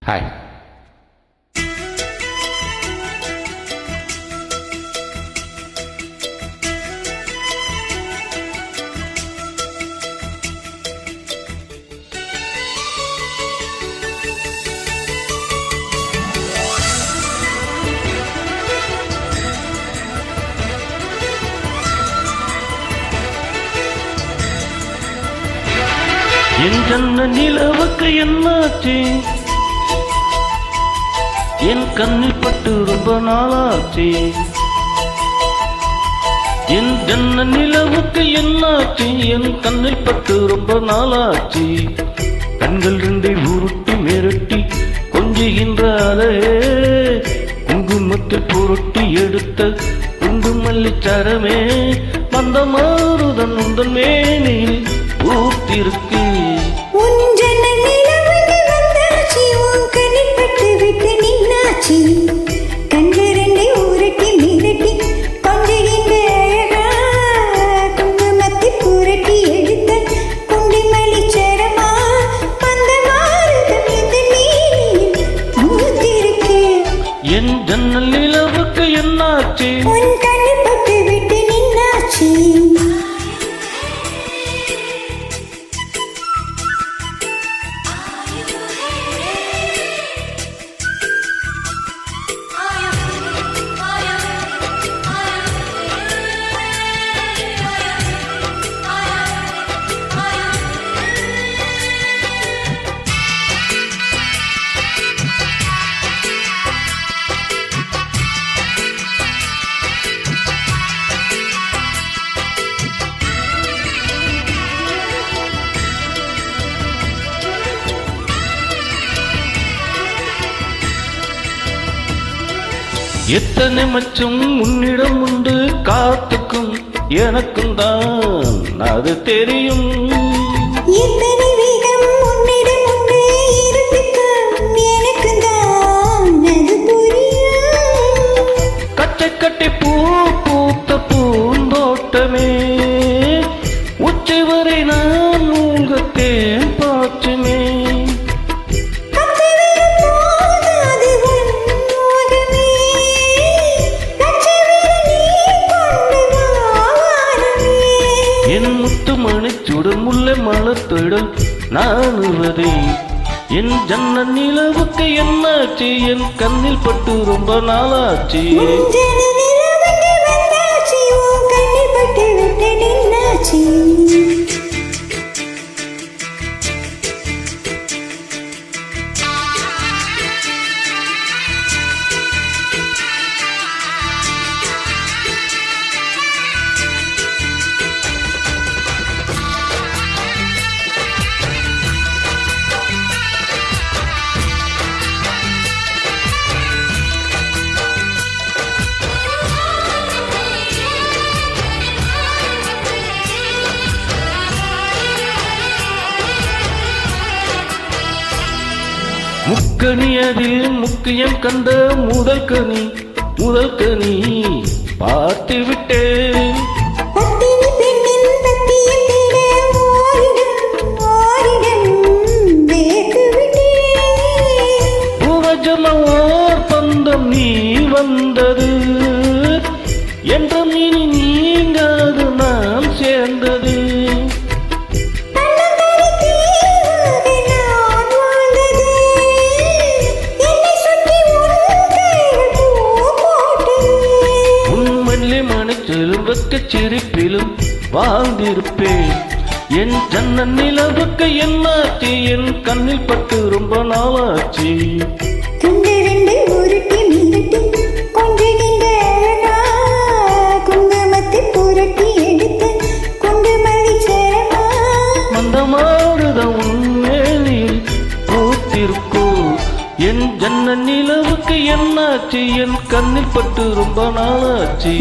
Hi. என் ஜன்ன நிலவுக்கு என்னாச்சு? என் கண்ணில் பட்டு ரொம்ப நாளாச்சு. என் ஜன்ன நிலவுக்கு என்னாச்சு? என் கண்ணில் பட்டு ரொம்ப நாளாச்சு. கண்கள் ரெண்டை உருட்டி மிரட்டி கொஞ்சுகின்றாரே, குங்குமத்தில் புரட்டி எடுத்த குண்டு மல்லிச்சரமே, வந்த மாறுதன் உந்தன் மேனில் ஊத்திருக்கு. என் ஜன்னல் நிலவுக்கு என்னாச்சு? எத்தனை மச்சம் உன்னிடம் உண்டு, காத்துக்கும் எனக்கும் தான் அது தெரியும். கச்சை கட்டி பூ பூத்த பூந்தோட்டமே, உச்சை வரை நான் உங்கத்தேன் பாச்சுமே. என் முத்து மணிச்சுடன் முல்லை மலர்த்திடல் நானுவதே. என் ஜன்ன நிலவுக்கு என்னாச்சு? என் கண்ணில் பட்டு ரொம்ப நாளாச்சு. முக்கணி அதில் முக்கியம் கண்ட முதல் கனி பார்த்து விட்டேன். பூவஜமோர் பந்தம் நீ வந்தது என்ற மீனி நீங்காது நாம் சேர்ந்தது. சிரிப்பிலும் வாழ்ந்திருப்பேன். என் ஜன்ன நிலவுக்கு என்னாச்சு? என் கண்ணில் பட்டு ரொம்ப நாளாச்சு. மந்தமாடுதான் உன்மேனில் பூத்திருக்கோ. என் ஜன்ன நிலவுக்கு என்னாச்சு? என் கண்ணில் பட்டு ரொம்ப நாளாச்சு.